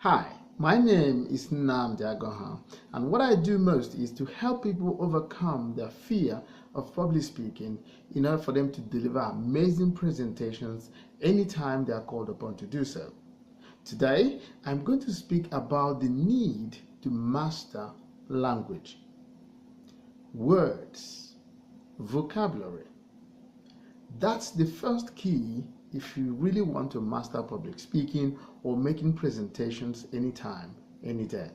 Hi, my name is Nnamdi Agoha, and what I do most is to help people overcome their fear of public speaking in order for them to deliver amazing presentations anytime they are called upon to do so. Today, I'm going to speak about the need to master language, words, vocabulary. That's the first key if you really want to master public speaking or making presentations anytime, any day.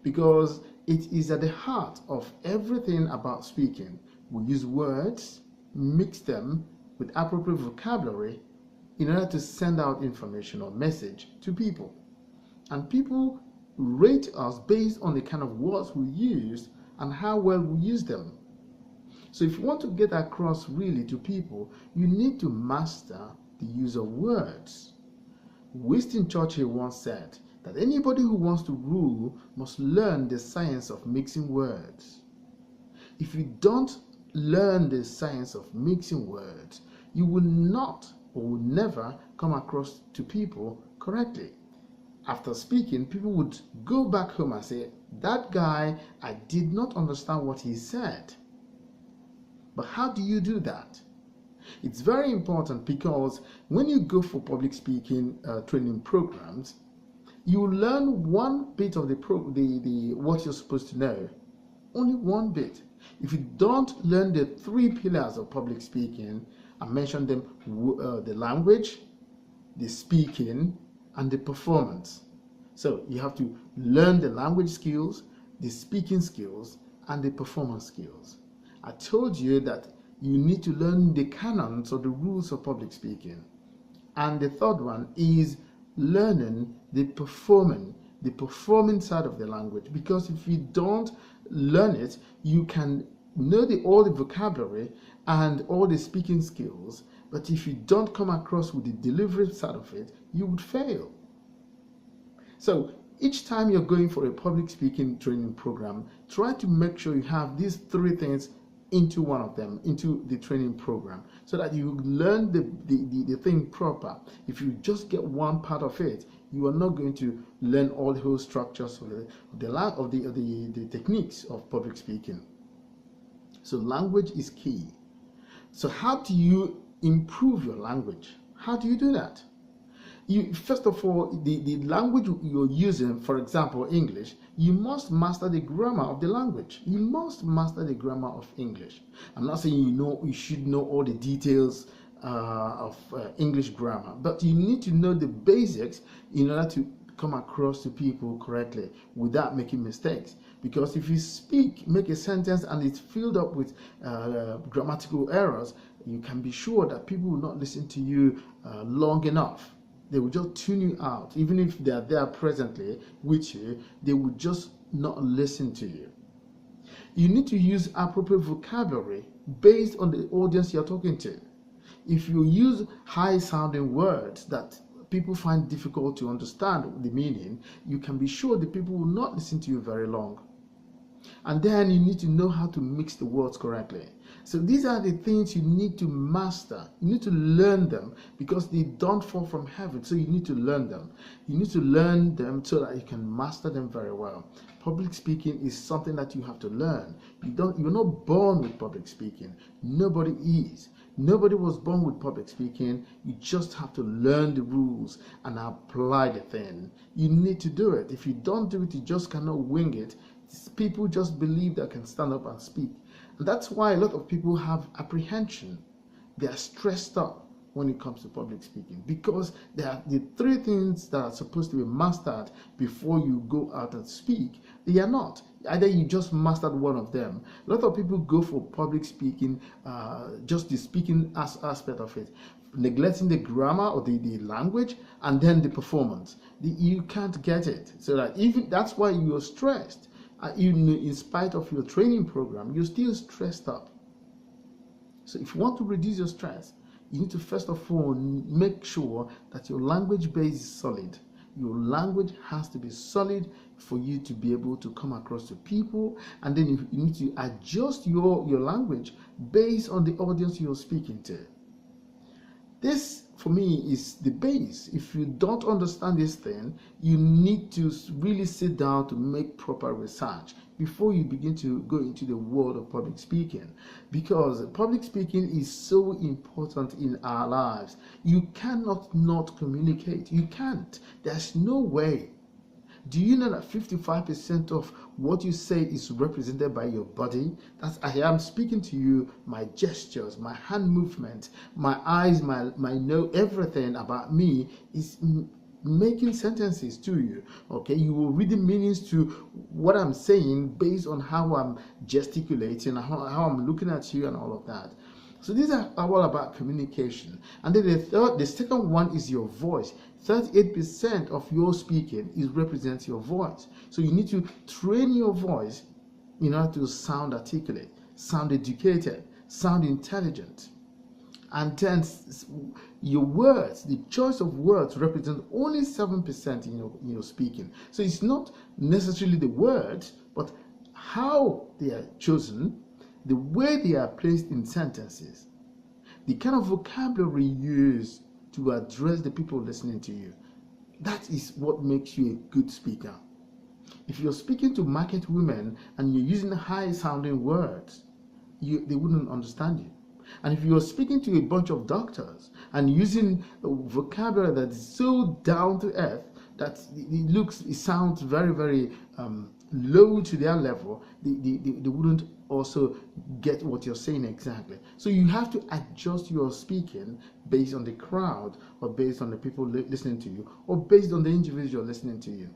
Because it is at the heart of everything about speaking. We use words, mix them with appropriate vocabulary in order to send out information or message to people. And people rate us based on the kind of words we use and how well we use them. So if you want to get across really to people, you need to master the use of words. Winston Churchill once said that anybody who wants to rule must learn the science of mixing words. If you don't learn the science of mixing words, you will not or will never come across to people correctly. After speaking, people would go back home and say, "That guy, I did not understand what he said." But how do you do that? It's very important because when you go for public speaking training programs, you learn one bit of what you're supposed to know. Only one bit. If you don't learn the three pillars of public speaking, I mentioned them, the language, the speaking, and the performance. So you have to learn the language skills, the speaking skills, and the performance skills. I told you that you need to learn the canons or the rules of public speaking. And the third one is learning the performing side of the language. Because if you don't learn it, you can know all the vocabulary and all the speaking skills, but if you don't come across with the delivery side of it, you would fail. So each time you're going for a public speaking training program, try to make sure you have these three things into one of them, into the training program, so that you learn the thing proper. If you just get one part of it, you are not going to learn all the whole structures of the techniques of public speaking. So language is key. So how do you improve your language? How do you do that? First of all, the language you're using, for example, English, you must master the grammar of the language. You must master the grammar of English. I'm not saying you should know all the details of English grammar, but you need to know the basics in order to come across to people correctly without making mistakes. Because if you make a sentence and it's filled up with grammatical errors, you can be sure that people will not listen to you long enough. They will just tune you out. Even if they are there presently with you, they will just not listen to you. You need to use appropriate vocabulary based on the audience you're talking to. If you use high-sounding words that people find difficult to understand the meaning, you can be sure that people will not listen to you very long. And then you need to know how to mix the words correctly. So these are the things you need to master. You need to learn them because they don't fall from heaven. So you need to learn them. You need to learn them so that you can master them very well. Public speaking is something that you have to learn. You're not born with public speaking. Nobody is. Nobody was born with public speaking. You just have to learn the rules and apply the thing. You need to do it. If you don't do it, you just cannot wing it. People just believe they can stand up and speak. And that's why a lot of people have apprehension. They are stressed up when it comes to public speaking because there are the three things that are supposed to be mastered before you go out and speak. They are not. Either you just mastered one of them. A lot of people go for public speaking, just the speaking aspect of it, neglecting the grammar or the language, and then the performance. You can't get it. So that even that's why you're stressed. Even in spite of your training program, you're still stressed up. So if you want to reduce your stress, you need to first of all make sure that your language base is solid. Your language has to be solid for you to be able to come across to people, and then you need to adjust your language based on the audience you're speaking to. This for me, is the base. If you don't understand this thing, you need to really sit down to make proper research before you begin to go into the world of public speaking, because public speaking is so important in our lives. You cannot not communicate. You can't. There's no way. Do you know that 55% of what you say is represented by your body? That's, I am speaking to you, my gestures, my hand movement, my eyes, my nose, everything about me is making sentences to you. Okay, you will read the meanings to what I'm saying based on how I'm gesticulating, how I'm looking at you, and all of that. So these are all about communication. And then the second one is your voice. 38% of your speaking represents your voice. So you need to train your voice in order to sound articulate, sound educated, sound intelligent. And then your words, the choice of words, represent only 7% in your speaking. So it's not necessarily the words, but how they are chosen, the way they are placed in sentences, the kind of vocabulary you use to address the people listening to you. That is what makes you a good speaker. If you're speaking to market women and you're using high-sounding words, they wouldn't understand you. And if you're speaking to a bunch of doctors and using a vocabulary that is so down to earth that it sounds very, very low to their level, they wouldn't also get what you're saying exactly. So you have to adjust your speaking based on the crowd, or based on the people listening to you, or based on the individual listening to you.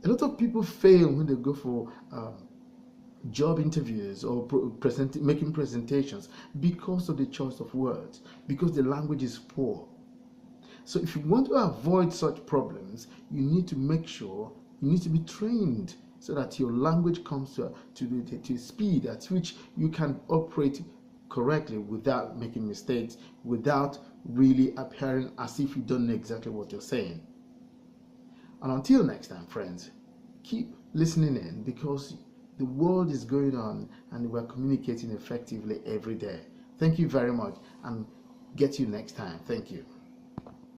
A lot of people fail when they go for job interviews or making presentations because of the choice of words, because the language is poor. So if you want to avoid such problems, you need to make sure you need to be trained so that your language comes to speed at which you can operate correctly without making mistakes, without really appearing as if you don't know exactly what you're saying. And until next time, friends, keep listening in, because the world is going on and we're communicating effectively every day. Thank you very much, and get you next time. Thank you.